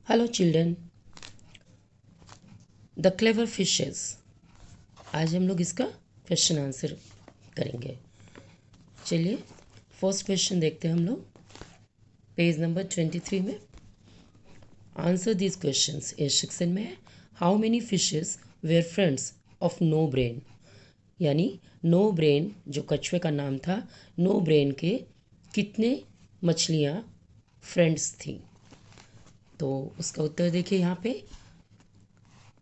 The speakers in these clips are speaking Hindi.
Hello children, the clever fishes. आज हम लोग इसका क्वेश्चन आंसर करेंगे। चलिए फर्स्ट क्वेश्चन देखते हैं हम लोग पेज नंबर 23 में। आंसर दिस क्वेश्चंस इस सेक्शन में है how many fishes were friends of no Brain. यानी नो ब्रेन जो कछुए का नाम था, नो ब्रेन के कितने मछलियाँ फ्रेंड्स थी। तो उसका उत्तर देखिए यहाँ पे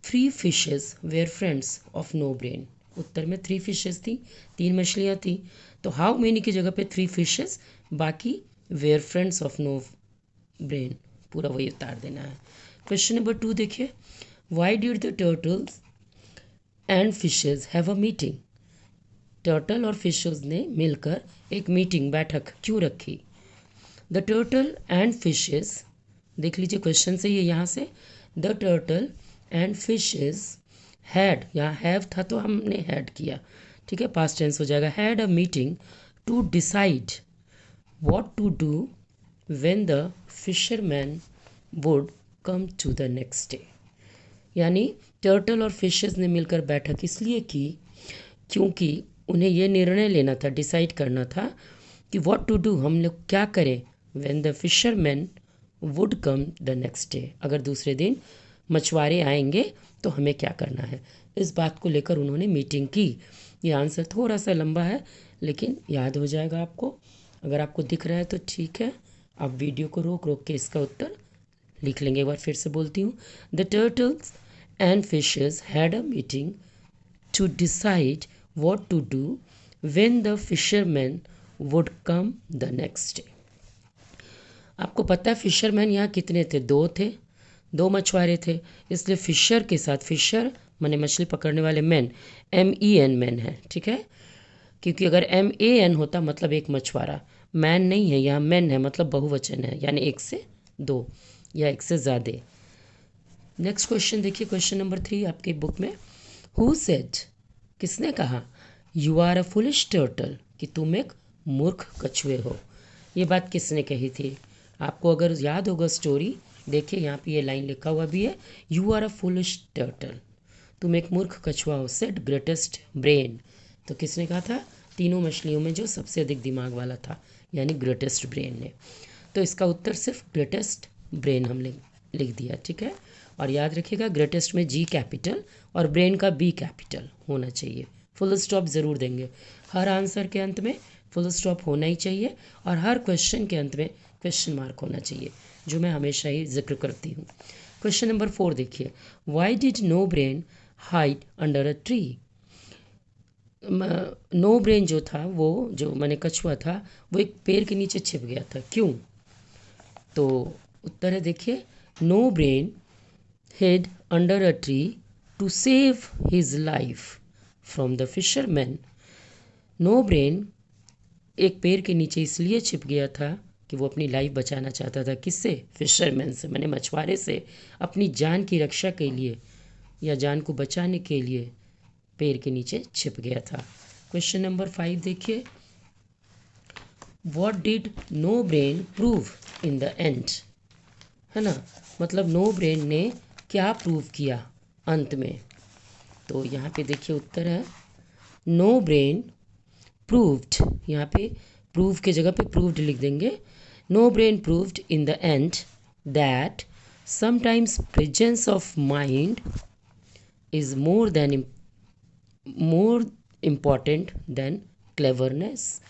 3 fishes were friends of no brain. उत्तर में 3 फिशेस थी, 3 मछलियाँ थी। तो हाउ मेनी की जगह पे 3 फिशेस, बाकी were friends of no Brain, पूरा वही उतार देना है। क्वेश्चन नंबर 2 देखिए, why did the turtles and fishes have a meeting. Turtle और फिशेस ने मिलकर एक मीटिंग, बैठक क्यों रखी। द टर्टल एंड फिशेस, देख लीजिए क्वेश्चन से ये यहाँ से, the turtle and fishes had, यहाँ हैव था तो हमने हैड किया, ठीक है, पास्ट टेंस हो जाएगा। Had a meeting to decide what to do when the fisherman would come to the next day. यानी टर्टल और फिशेस ने मिलकर बैठक इसलिए की क्योंकि उन्हें यह निर्णय लेना था, डिसाइड करना था कि व्हाट टू डू, हम लोग क्या करें, when the fisherman would come the next day, अगर दूसरे दिन मछुआरे आएंगे तो हमें क्या करना है। इस बात को लेकर उन्होंने मीटिंग की। ये आंसर थोड़ा सा लंबा है लेकिन याद हो जाएगा आपको। अगर आपको दिख रहा है तो ठीक है, आप वीडियो को रोक रोक के इसका उत्तर लिख लेंगे। एक बार फिर से बोलती हूँ, the turtles and fishes had a meeting to decide what to do when the fisherman would come the next day. आपको पता है फिशरमैन यहाँ कितने थे, 2 थे, 2 मछुआरे थे, इसलिए फिशर के साथ, फिशर माने मछली पकड़ने वाले, मैन, MEN मैन है, ठीक है। क्योंकि अगर MAN होता मतलब एक मछुआरा, मैन नहीं है यहाँ, मैन है मतलब बहुवचन है, यानी 1 से 2 या 1 से ज़्यादा। नेक्स्ट क्वेश्चन देखिए, क्वेश्चन नंबर 3 आपकी बुक में, हु सेड, किसने कहा, you are a foolish turtle, कि तुम एक मूर्ख कछुए हो। ये बात किसने कही थी। आपको अगर याद होगा स्टोरी, देखिए यहाँ पे ये लाइन लिखा हुआ भी है, you are a foolish turtle, तुम एक मूर्ख कछुआ हो। सेड ग्रेटेस्ट ब्रेन, तो किसने कहा था, तीनों मछलियों में जो सबसे अधिक दिमाग वाला था, यानी ग्रेटेस्ट ब्रेन ने। तो इसका उत्तर सिर्फ ग्रेटेस्ट ब्रेन हम लिख दिया, ठीक है। और याद रखिएगा ग्रेटेस्ट में G कैपिटल और ब्रेन का B कैपिटल होना चाहिए। फुल स्टॉप ज़रूर देंगे, हर आंसर के अंत में फुल स्टॉप होना ही चाहिए, और हर क्वेश्चन के अंत में क्वेश्चन मार्क होना चाहिए, जो मैं हमेशा ही जिक्र करती हूँ। क्वेश्चन नंबर 4 देखिए, why did No Brain hide under a tree. No Brain जो था, वो जो मैंने कछुआ था, वो एक पेड़ के नीचे छिप गया था, क्यों। तो उत्तर है देखिए, No Brain hid under a tree to save his life from the fisherman। No Brain एक पेड़ के नीचे इसलिए छिप गया था कि वो अपनी लाइफ बचाना चाहता था, किससे, फिशरमैन से, मैंने मछुआरे से, अपनी जान की रक्षा के लिए या जान को बचाने के लिए पेड़ के नीचे छिप गया था। क्वेश्चन नंबर 5 देखिए, what did No Brain prove in the end, है ना, मतलब नो ब्रेन ने क्या प्रूव किया अंत में। तो यहाँ पे देखिए उत्तर है, नो ब्रेन प्रूव्ड, यहाँ पे प्रूव के जगह पे प्रूव्ड लिख देंगे। No Brain proved in the end that sometimes presence of mind is more important than cleverness.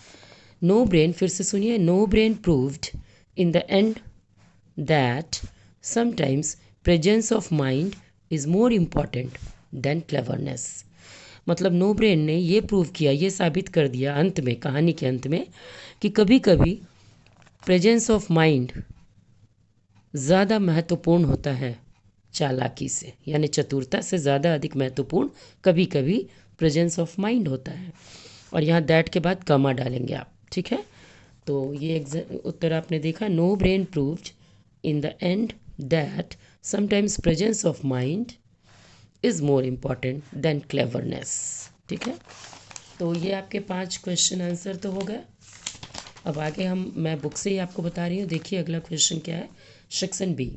No Brain, फिर से सुनिए, No Brain proved in the end that sometimes presence of mind is more important than cleverness. मतलब नो ब्रेन ने ये प्रूव किया, ये साबित कर दिया अंत में, कहानी के अंत में, कि कभी कभी प्रेजेंस ऑफ माइंड ज़्यादा महत्वपूर्ण होता है चालाकी से, यानी चतुरता से ज़्यादा अधिक महत्वपूर्ण कभी कभी प्रेजेंस ऑफ माइंड होता है। और यहाँ दैट के बाद कमा डालेंगे आप, ठीक है। तो ये उत्तर आपने देखा, No Brain proved in the end that sometimes presence of mind is more important than cleverness, ठीक है। तो ये आपके 5 क्वेश्चन आंसर तो हो गए। अब आगे मैं बुक से ही आपको बता रही हूँ। देखिए अगला क्वेश्चन क्या है, section B,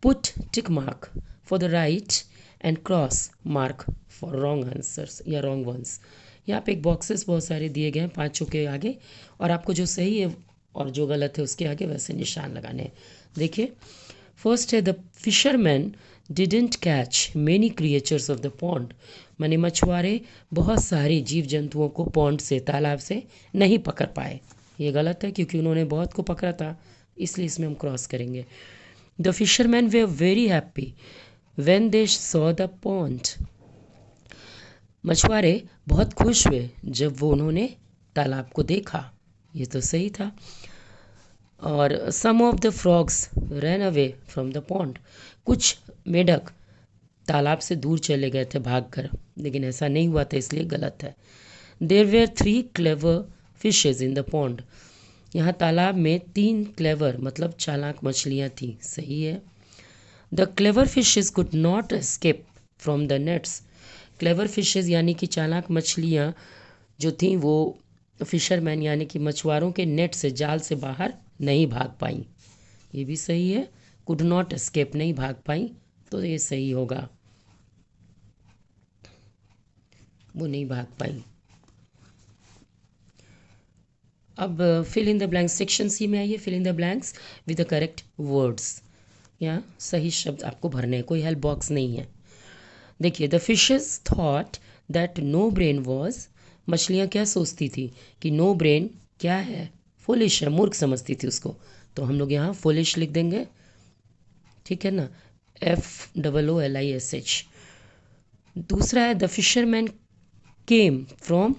put tick mark for the right and cross mark for wrong answers या रॉन्ग वंस। यहाँ पे एक बॉक्सेस बहुत सारे दिए गए हैं पांचों के आगे, और आपको जो सही है और जो गलत है उसके आगे वैसे निशान लगाने हैं। देखिए, फर्स्ट है the fisherman didn't catch many creatures of the pond, माने मछुआरे बहुत सारे जीव जंतुओं को पॉन्ड से, तालाब से नहीं पकड़ पाए। ये गलत है क्योंकि उन्होंने बहुत को पकड़ा था, इसलिए इसमें हम क्रॉस करेंगे। The fisherman way very happy when they saw the pond, मछुआरे बहुत खुश हुए जब वो उन्होंने तालाब को देखा। ये तो सही था। और some of the frogs run away from the pond, कुछ मेढक तालाब से दूर चले गए थे भागकर, लेकिन ऐसा नहीं हुआ था, इसलिए गलत है। There were 3 clever fishes in the pond, यहाँ तालाब में 3 क्लेवर मतलब चालाक मछलियाँ थी, सही है। The clever fishes could not escape from the nets, clever fishes यानी कि चालाक मछलियाँ जो थी वो फिशरमैन यानी कि मछुआरों के नेट से, जाल से बाहर नहीं भाग पाई। ये भी सही है, कुड नॉट एस्केप नहीं भाग पाई, तो ये सही होगा, वो नहीं भाग पाई। अब fill in the blanks, section C में आइए, fill in the blanks with the correct words. यहाँ सही शब्द आपको भरने हैं, कोई हेल्प बॉक्स नहीं है। देखिए, the fishes thought that No Brain was, मछलियाँ क्या सोचती थी कि नो ब्रेन क्या है, फुलिश है, मूर्ख समझती थी उसको, तो हम लोग यहाँ फुलिश लिख देंगे, ठीक है ना, FOOLISH। दूसरा है द फिशरमैन केम फ्रॉम,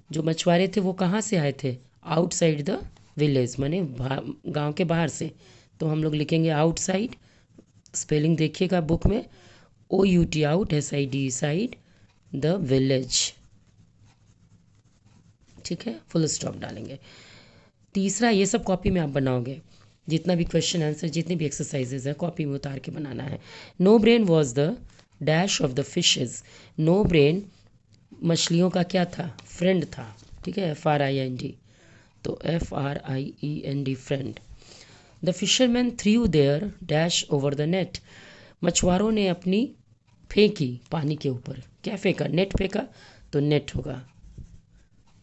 जो मछुआरे थे वो कहाँ से आए थे, आउटसाइड द विलेज, माने गांव के बाहर से, तो हम लोग लिखेंगे आउटसाइड, स्पेलिंग देखिएगा बुक में, OUT out, SID side, the village, ठीक है, फुल स्टॉप डालेंगे। तीसरा, ये सब कॉपी में आप बनाओगे, जितना भी क्वेश्चन आंसर, जितनी भी एक्सरसाइजेज हैं कॉपी में उतार के बनाना है। No Brain was the dash of the fishes, No Brain मछलियों का क्या था, फ्रेंड था, ठीक है, FRIND, तो FRIEND friend. The fisherman through their dash over the net, मछुआरों ने अपनी फेंकी पानी के ऊपर, क्या फेंका, नेट फेंका, तो नेट होगा,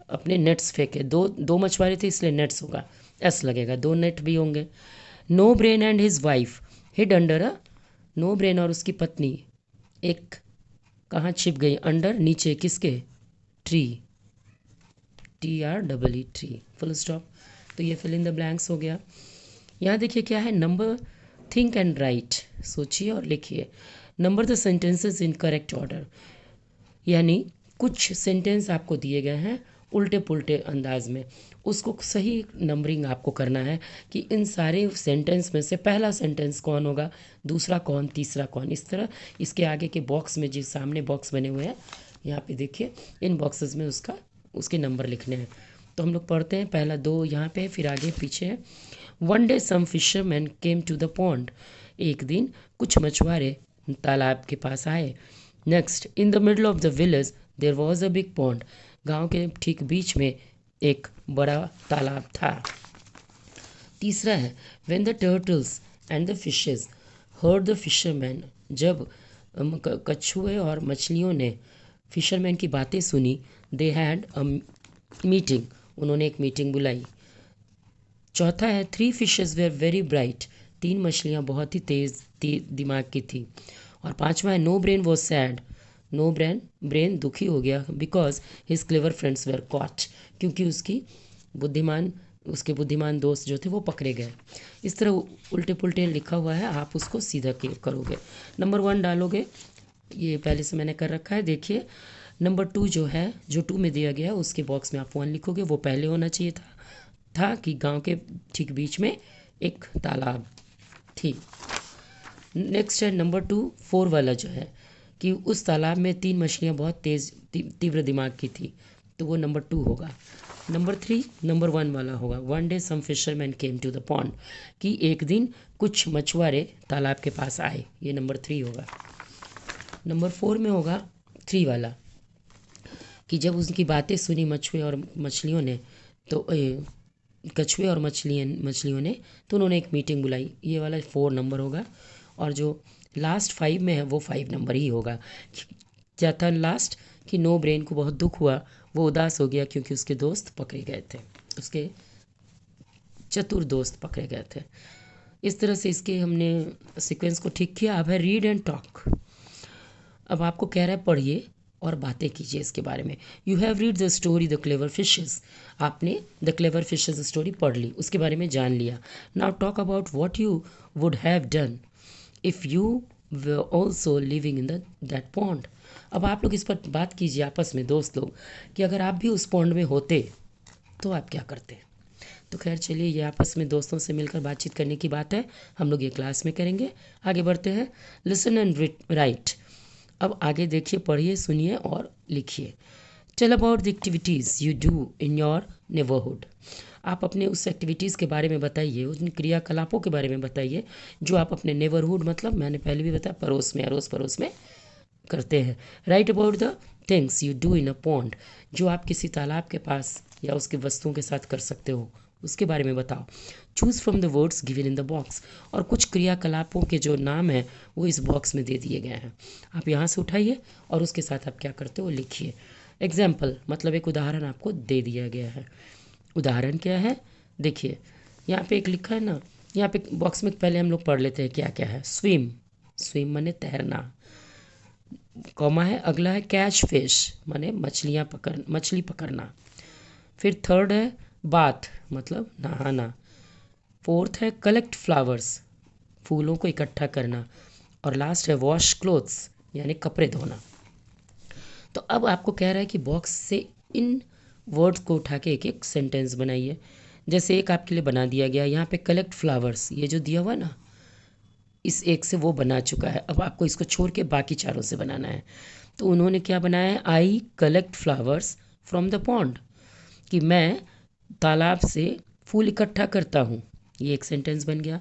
अपने नेट्स फेंके, दो मछुआरे थे इसलिए नेट्स होगा, S लगेगा, 2 नेट भी होंगे। No Brain and his wife hid under a, No Brain और उसकी पत्नी एक कहाँ छिप गई, अंडर नीचे किसके, tree, TREE tree, full stop. तो ये फिल इन द ब्लैंक्स हो गया। यहाँ देखिए क्या है, नंबर थिंक एंड राइट, सोचिए और लिखिए। Number the sentences in correct order, यानी कुछ सेंटेंस आपको दिए गए हैं उल्टे पुल्टे अंदाज में, उसको सही नंबरिंग आपको करना है कि इन सारे सेंटेंस में से पहला सेंटेंस कौन होगा, दूसरा कौन, तीसरा कौन, इस तरह इसके आगे के बॉक्स में, जिस सामने बॉक्स बने हुए हैं यहाँ पे देखिए, इन बॉक्सेस में उसके नंबर लिखने हैं। तो हम लोग पढ़ते हैं, पहला 2 यहाँ पे, फिर आगे पीछे है। One day some fisherman came to the pond, एक दिन कुछ मछुआरे तालाब के पास आए। Next, in the middle of the village there was a big pond, गांव के ठीक बीच में एक बड़ा तालाब था। तीसरा है, when the turtles and the fishes heard the fisherman, जब कछुए और मछलियों ने फिशरमैन की बातें सुनी, दे हैड अ मीटिंग, उन्होंने एक मीटिंग बुलाई। चौथा है, 3 फिशेज वेर वेरी ब्राइट, 3 मछलियाँ बहुत ही तेज दिमाग की थी। और पांचवा है, No Brain was sad, No Brain दुखी हो गया, because his clever friends were caught, क्योंकि उसके बुद्धिमान दोस्त जो थे वो पकड़े गए। इस तरह उल्टे पुल्टे लिखा हुआ है, आप उसको सीधा करोगे। नंबर 1 डालोगे, ये पहले से मैंने कर रखा है, देखिए। नंबर 2 जो है, जो 2 में दिया गया उसके बॉक्स में आप 1 लिखोगे, वो पहले होना चाहिए था कि गांव के ठीक बीच में एक तालाब थी। नेक्स्ट है नंबर 2, 4 वाला जो है कि उस तालाब में 3 मछलियाँ बहुत तेज़ तीव्र दिमाग की थी, तो वो नंबर 2 होगा। नंबर 3 नंबर 1 वाला होगा, one day some fisherman came to the pond, कि एक दिन कुछ मछुआरे तालाब के पास आए, ये नंबर 3 होगा। नंबर 4 में होगा 3 वाला, कि जब उनकी बातें सुनी मछुए और मछलियों ने, तो कछुए और मछलियों ने, तो उन्होंने एक मीटिंग बुलाई, ये वाला 4 नंबर होगा। और जो लास्ट 5 में है वो 5 नंबर ही होगा। क्या था लास्ट कि नो ब्रेन को बहुत दुख हुआ, वो उदास हो गया क्योंकि उसके दोस्त पकड़े गए थे, उसके चतुर दोस्त पकड़े गए थे। इस तरह से इसके हमने सीक्वेंस को ठीक किया। अब है रीड एंड टॉक। अब आपको कह रहा है पढ़िए और बातें कीजिए इसके बारे में। You have read the story the clever fishes. आपने द क्लेवर फिशेस स्टोरी पढ़ ली, उसके बारे में जान लिया। Now talk about what you would have done if you were also living in that pond. अब आप लोग इस पर बात कीजिए आपस में दोस्त लोग कि अगर आप भी उस पॉन्ड में होते तो आप क्या करते। तो खैर चलिए, ये आपस में दोस्तों से मिलकर बातचीत करने की बात है, हम लोग ये क्लास में करेंगे। आगे बढ़ते हैं। Listen and write. अब आगे देखिए, पढ़िए, सुनिए और लिखिए। Tell about the activities you do in your neighbourhood. आप अपने उस एक्टिविटीज़ के बारे में बताइए, उन क्रियाकलापों के बारे में बताइए जो आप अपने नेबरहुड, मतलब मैंने पहले भी बताया पड़ोस में, अड़ोस पड़ोस में करते हैं। Right about the things you do in a pond. जो आप किसी तालाब के पास या उसके वस्तुओं के साथ कर सकते हो उसके बारे में बताओ। Choose from the words given in the box. और कुछ क्रियाकलापों के जो नाम हैं वो इस बॉक्स में दे दिए गए हैं, आप यहाँ से उठाइए और उसके साथ आप क्या करते हो लिखिए। एग्जाम्पल मतलब एक उदाहरण आपको दे दिया गया है। उदाहरण क्या है देखिए, यहाँ पे एक लिखा है ना, यहाँ पे बॉक्स में पहले हम लोग पढ़ लेते हैं क्या क्या है। स्विम, स्विम माने तैरना, कॉमा है, अगला है कैच फिश माने मछली पकड़ना। फिर थर्ड है बाथ मतलब नहाना। फोर्थ है कलेक्ट फ्लावर्स, फूलों को इकट्ठा करना। और लास्ट है वॉश क्लोथ्स यानी कपड़े धोना। तो अब आपको कह रहा है कि बॉक्स से इन वर्ड्स को उठा के एक एक सेंटेंस बनाइए। जैसे एक आपके लिए बना दिया गया, यहाँ पे कलेक्ट फ्लावर्स, ये जो दिया हुआ ना, इस एक से वो बना चुका है। अब आपको इसको छोड़ के बाकी चारों से बनाना है। तो उन्होंने क्या बनाया है, I collect flowers from the pond, कि मैं तालाब से फूल इकट्ठा करता हूँ। ये एक सेंटेंस बन गया।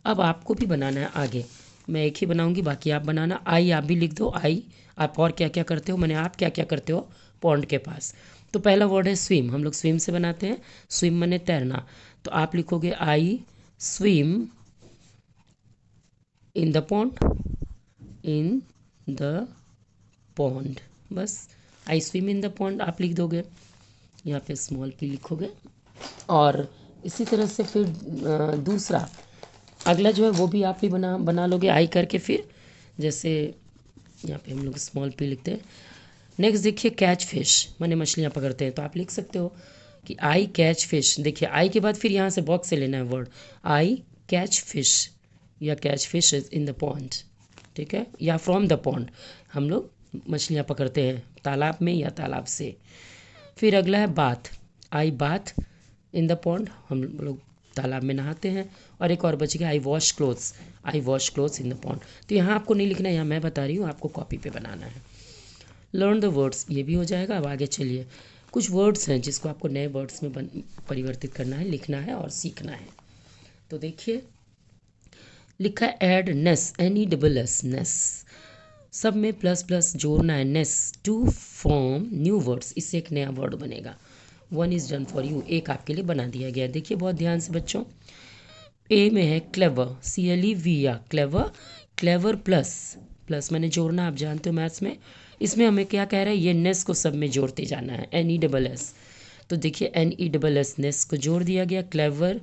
अब आपको भी बनाना है आगे, मैं एक ही बनाऊंगी, बाकी आप बनाना। आई आप भी लिख दो, आई आप और क्या क्या करते हो, मैंने आप क्या क्या करते हो पॉन्ड के पास। तो पहला वर्ड है स्विम, हम लोग स्विम से बनाते हैं, स्विम माने तैरना। तो आप लिखोगे I swim in the pond, in the pond, बस I swim in the pond आप लिख दोगे, यहाँ पे स्मॉल पी लिखोगे। और इसी तरह से फिर दूसरा अगला जो है वो भी आप ही बना लोगे आई करके। फिर जैसे यहाँ पे हम लोग स्मॉल पी लिखते हैं। नेक्स्ट देखिए कैच फिश माने मछलियाँ पकड़ते हैं, तो आप लिख सकते हो कि आई कैच फिश। देखिए आई के बाद फिर यहाँ से बॉक्स से लेना है वर्ड, आई कैच फिश या catch fish in the pond, ठीक है, या फ्रॉम द पॉन्ड, हम लोग मछलियाँ पकड़ते हैं तालाब में या तालाब से। फिर अगला है bath, I bath in the pond, हम लोग तालाब में नहाते हैं। और एक और बच गया I wash clothes, I wash clothes in the pond. तो यहाँ आपको नहीं लिखना है, यहाँ मैं बता रही हूँ, आपको कॉपी पे बनाना है। लर्न द वर्ड्स, ये भी हो जाएगा। अब आगे चलिए, कुछ वर्ड्स हैं जिसको आपको नए वर्ड्स में परिवर्तित करना है, लिखना है और सीखना है। तो देखिए लिखा है ऐड नेस, NESS नेस, सब में प्लस प्लस जोड़ना है, नेस टू फॉर्म न्यू वर्ड्स, इससे एक नया वर्ड बनेगा। 1 इज़ डन फॉर यू, एक आपके लिए बना दिया गया। देखिए बहुत ध्यान से बच्चों, ए में है clever, CLEVR clever, clever plus, plus मैंने जोड़ना, आप जानते हो मैथ्स में। इसमें हमें क्या कह रहा है, ये नेस को सब में जोड़ते जाना है, NESS। तो देखिए NESS नेस को जोड़ दिया गया, क्लेवर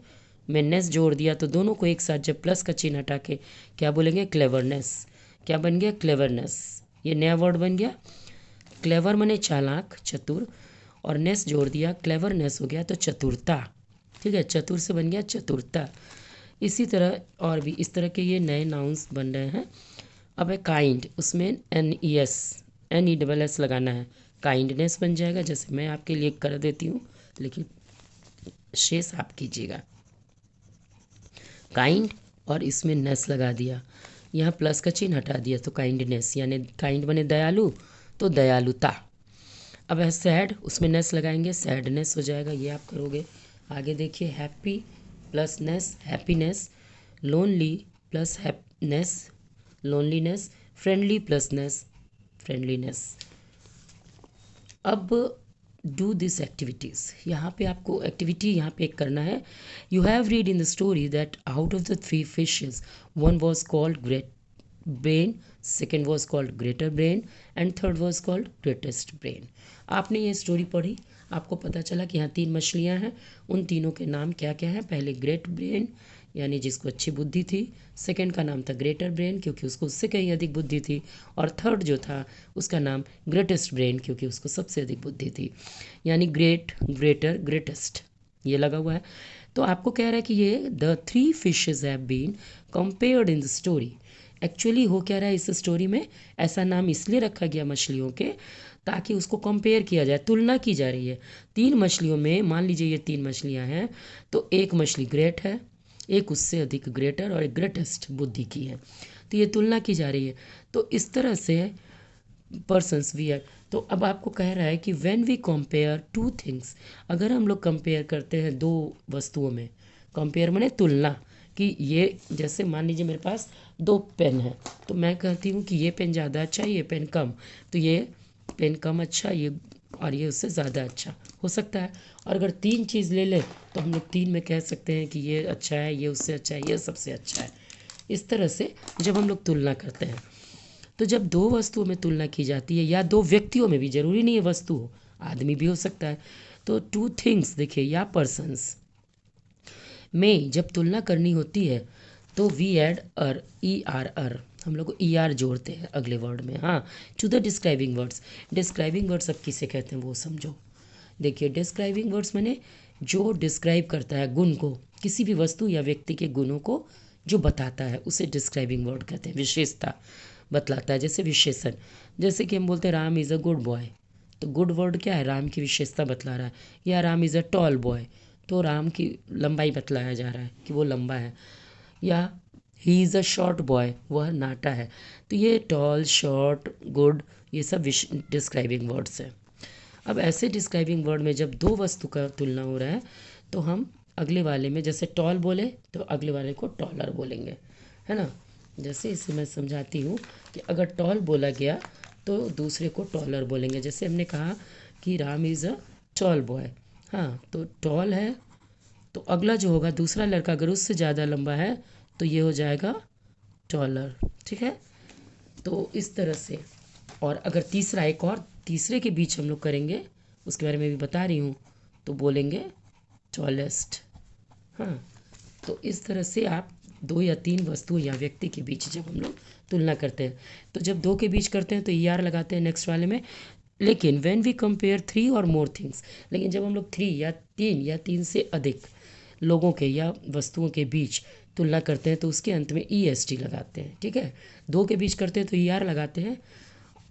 में नेस जोड़ दिया, तो दोनों को एक साथ जब प्लस का चिन्ह हटा के क्या बोलेंगे, क्लेवरनेस। क्या बन गया, क्लेवरनेस, ये नया वर्ड बन गया। क्लेवर माने चालाक, चतुर, और नेस जोड़ दिया, क्लेवरनेस हो गया तो चतुरता, ठीक है, चतुर से बन गया चतुरता। इसी तरह और भी इस तरह के ये नए नाउन्स बन रहे हैं। अब है काइंड, उसमें NESS लगाना है, काइंडनेस बन जाएगा। जैसे मैं आपके लिए कर देती हूँ लेकिन शेष आप कीजिएगा, काइंड और इसमें नेस लगा दिया, यहाँ प्लस का चिन्ह हटा दिया तो काइंडनेस, यानी काइंड बने दयालु तो दयालुता। अब है सैड, उसमें नेस लगाएंगे, सैडनेस हो जाएगा, ये आप करोगे। आगे देखिए happy plus ness, happiness. Lonely plus happiness, loneliness. Friendly plus ness, friendliness. अब डू दिस एक्टिविटीज़, यहाँ पे आपको एक्टिविटी यहाँ पे एक करना है। You have read in the story that out of the 3 fishes 1 was called brain, second was called greater brain and third was called greatest brain. आपने ये स्टोरी पढ़ी, आपको पता चला कि यहाँ 3 मछलियाँ हैं, उन तीनों के नाम क्या क्या हैं। पहले ग्रेट ब्रेन यानी जिसको अच्छी बुद्धि थी, सेकंड का नाम था ग्रेटर ब्रेन क्योंकि उसको उससे कहीं अधिक बुद्धि थी, और थर्ड जो था उसका नाम ग्रेटेस्ट ब्रेन क्योंकि उसको सबसे अधिक बुद्धि थी। यानी ग्रेट, ग्रेटर, ग्रेटेस्ट ये लगा हुआ है। तो आपको कह रहा है कि ये the 3 fishes have been compared in the story. Actually हो क्या रहा है इस स्टोरी में, ऐसा नाम इसलिए रखा गया मछलियों के ताकि उसको कंपेयर किया जाए, तुलना की जा रही है 3 मछलियों में। मान लीजिए ये 3 मछलियां हैं, तो एक मछली ग्रेट है, एक उससे अधिक ग्रेटर और एक ग्रेटेस्ट बुद्धि की है, तो ये तुलना की जा रही है। तो इस तरह से पर्सन्स वी आर। तो अब आपको कह रहा है कि व्हेन वी कंपेयर 2 थिंग्स, अगर हम लोग कंपेयर करते हैं 2 वस्तुओं में, कंपेयर माने तुलना, कि ये जैसे मान लीजिए मेरे पास 2 पेन है, तो मैं कहती हूँ कि ये पेन ज़्यादा अच्छा है, ये पेन कम, तो ये पेन कम अच्छा, ये और ये उससे ज़्यादा अच्छा हो सकता है। और अगर 3 चीज़ ले लें तो हम लोग 3 में कह सकते हैं कि ये अच्छा है, ये उससे अच्छा है, ये सबसे अच्छा है। इस तरह से जब हम लोग तुलना करते हैं, तो जब 2 वस्तुओं में तुलना की जाती है या 2 व्यक्तियों में भी, ज़रूरी नहीं है वस्तु हो, आदमी भी हो सकता है, तो 2 थिंग्स देखिए या पर्सन्स में जब तुलना करनी होती है तो we add er, E R er, हम लोग ई आर जोड़ते हैं अगले वर्ड में। हाँ, to the describing words. Describing words अब किसे कहते हैं वो समझो। देखिए डिस्क्राइबिंग वर्ड्स माने जो डिस्क्राइब करता है गुण को, किसी भी वस्तु या व्यक्ति के गुणों को जो बताता है उसे डिस्क्राइबिंग वर्ड कहते हैं। विशेषता बतलाता है, जैसे विशेषण, जैसे कि हम बोलते हैं Ram is a good boy, तो गुड वर्ड क्या है, राम की विशेषता बतला रहा है। या Ram is a tall boy, तो राम की लंबाई बतलाया जा रहा है कि वो लंबा है। या he is a short boy, वह नाटा है। तो ये टॉल, शॉर्ट, गुड, ये सब डिस्क्राइबिंग वर्ड्स हैं। अब ऐसे डिस्क्राइबिंग वर्ड में जब 2 वस्तु का तुलना हो रहा है तो हम अगले वाले में, जैसे टॉल बोले तो अगले वाले को टॉलर बोलेंगे, है ना। जैसे इसे मैं समझाती हूँ कि अगर टॉल बोला गया तो दूसरे को टॉलर बोलेंगे। जैसे हमने कहा कि Ram is a tall boy, हाँ, तो टॉल है, तो अगला जो होगा दूसरा लड़का अगर उससे ज़्यादा लंबा है तो ये हो जाएगा टॉलर, ठीक है। तो इस तरह से, और अगर तीसरा, एक और तीसरे के बीच हम लोग करेंगे, उसके बारे में भी बता रही हूँ, तो बोलेंगे टॉलेस्ट। हाँ, तो इस तरह से आप 2 या 3 वस्तु या व्यक्ति के बीच जब हम लोग तुलना करते हैं, तो जब 2 के बीच करते हैं तो ई आर लगाते हैं नेक्स्ट वाले में। लेकिन व्हेन वी कंपेयर 3 और मोर थिंग्स, लेकिन जब हम लोग 3 या 3 से अधिक लोगों के या वस्तुओं के बीच तुलना करते हैं तो उसके अंत में ई एस टी लगाते हैं, ठीक है। 2 के बीच करते हैं तो ई आर लगाते हैं,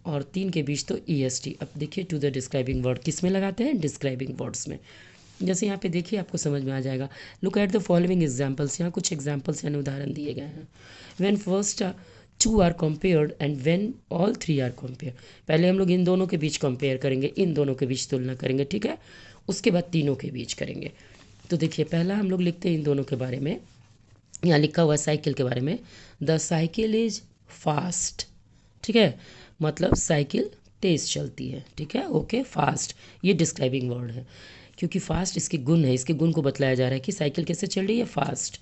और 3 के बीच तो ई एस टी। अब देखिए टू द डिस्क्राइबिंग वर्ड किस में लगाते हैं, डिस्क्राइबिंग वर्ड्स में। जैसे यहाँ पे देखिए आपको समझ में आ जाएगा। Look at the following examples, यहाँ कुछ एग्जाम्पल्स यानी उदाहरण दिए गए हैं। When first 2 are compared and when all 3 are compare, पहले हम लोग इन दोनों के बीच कंपेयर करेंगे, इन दोनों के बीच तुलना करेंगे, ठीक है। उसके बाद तीनों के बीच करेंगे। तो देखिए पहला हम लोग लिखते हैं इन दोनों के बारे में, यहाँ लिखा हुआ साइकिल के बारे में, द साइकिल इज फास्ट, ठीक है, मतलब साइकिल तेज़ चलती है, ठीक है, ओके। फास्ट ये डिस्क्राइबिंग वर्ड है क्योंकि फास्ट इसके गुण है, इसके गुण को बतलाया जा रहा है कि साइकिल कैसे चल रही है, फास्ट।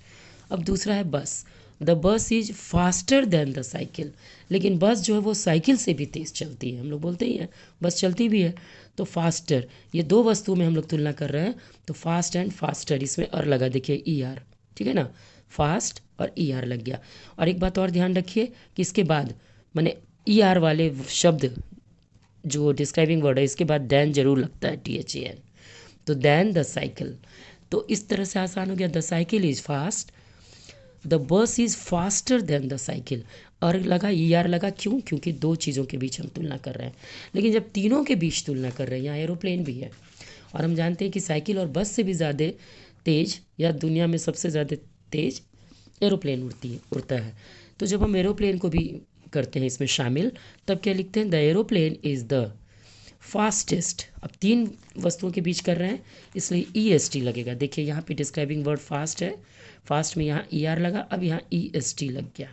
अब दूसरा है बस, the bus is faster than the cycle, लेकिन बस जो है वो साइकिल से भी तेज़ चलती है, हम लोग बोलते ही हैं बस चलती भी है। तो फास्टर, ये 2 वस्तुओं में हम लोग तुलना कर रहे हैं, तो फास्ट एंड फास्टर, इसमें और लगा देखिए ई आर, ठीक है ना, फास्ट और ई आर लग गया। और एक बात और ध्यान रखिए कि इसके बाद मैंने ई आर वाले शब्द जो डिस्क्राइबिंग वर्ड है इसके बाद दैन जरूर लगता है, टी एच ए एन, तो दैन द साइकिल। तो इस तरह से आसान हो गया, the cycle is fast, the bus is faster than the cycle. और लगा ई आर लगा, क्यों, क्योंकि 2 चीज़ों के बीच हम तुलना कर रहे हैं। लेकिन जब तीनों के बीच तुलना कर रहे हैं, यहाँ एरोप्लेन भी है, और हम जानते हैं कि साइकिल और बस से भी ज़्यादा तेज़ या दुनिया में सबसे ज़्यादा तेज़ एरोप्लेन उड़ता है। तो जब हम एरोप्लेन को भी करते हैं इसमें शामिल, तब क्या लिखते हैं, the aeroplane is the fastest. अब 3 वस्तुओं के बीच कर रहे हैं इसलिए ई एस टी लगेगा। देखिए यहाँ पे डिस्क्राइबिंग वर्ड फास्ट है, फास्ट में यहाँ ई आर लगा, अब यहाँ ई एस टी लग गया।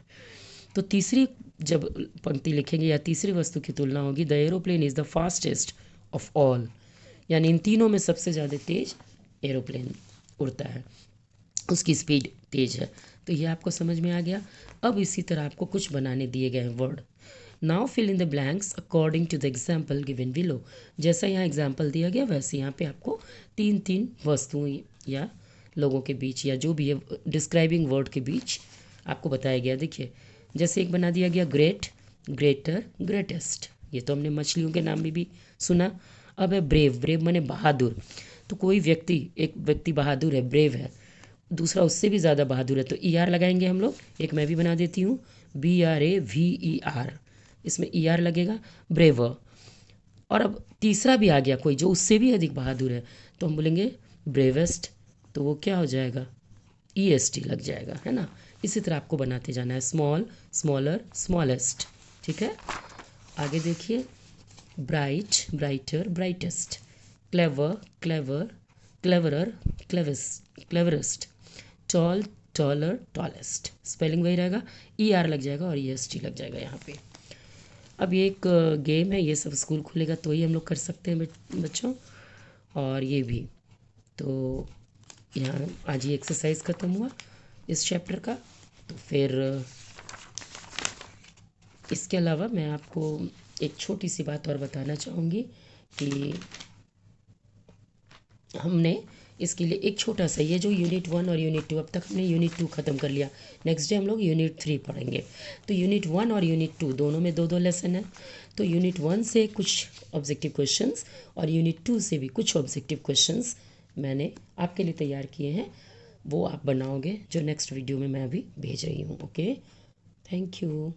तो तीसरी जब पंक्ति लिखेंगे या तीसरी वस्तु की तुलना होगी, the aeroplane is the fastest of all, यानी इन तीनों में सबसे ज़्यादा तेज़ एरोप्लेन उड़ता है, उसकी स्पीड तेज़ है। तो ये आपको समझ में आ गया। अब इसी तरह आपको कुछ बनाने दिए गए हैं word. Now fill in the blanks according to the example given below. जैसा यहाँ एग्जाम्पल दिया गया वैसे यहाँ पे आपको तीन तीन वस्तुओं या लोगों के बीच या जो भी है डिस्क्राइबिंग वर्ड के बीच आपको बताया गया। देखिए जैसे एक बना दिया गया ग्रेट, ग्रेटर, ग्रेटेस्ट। ये तो हमने मछलियों के नाम में भी सुना। अब है ब्रेव, ब्रेव माने बहादुर। तो कोई व्यक्ति, एक व्यक्ति बहादुर है, ब्रेव है, दूसरा उससे भी ज़्यादा बहादुर है, तो ई आर लगाएंगे हम लोग। एक मैं भी बना देती हूँ, BRAVER, इसमें ई आर लगेगा, ब्रेवर। और अब तीसरा भी आ गया कोई जो उससे भी अधिक बहादुर है, तो हम बोलेंगे ब्रेवेस्ट, तो वो क्या हो जाएगा, EST लग जाएगा, है ना। इसी तरह आपको बनाते जाना है, स्मॉल, स्मॉलर, स्मॉलेस्ट। ठीक है, आगे देखिए, bright, brighter, brightest, clever, clever, cleverer, cleverest, tall, taller, tallest. Spelling वही रहेगा, ER लग जाएगा और EST लग जाएगा यहाँ पे। अब ये एक गेम है, ये सब स्कूल खुलेगा तो ही हम लोग कर सकते हैं बच्चों, और ये भी। तो यहाँ आज ये एक्सरसाइज ख़त्म हुआ इस चैप्टर का। तो फिर इसके अलावा मैं आपको एक छोटी सी बात और बताना चाहूँगी कि हमने इसके लिए एक छोटा सा, ये जो यूनिट 1 और यूनिट 2, अब तक हमने यूनिट 2 ख़त्म कर लिया। नेक्स्ट डे हम लोग यूनिट 3 पढ़ेंगे। तो यूनिट 1 और यूनिट 2 दोनों में 2-2 लेसन है। तो यूनिट 1 से कुछ ऑब्जेक्टिव क्वेश्चंस और यूनिट 2 से भी कुछ ऑब्जेक्टिव क्वेश्चंस मैंने आपके लिए तैयार किए हैं, वो आप बनाओगे, जो नेक्स्ट वीडियो में मैं अभी भेज रही हूँ। Okay, thank you.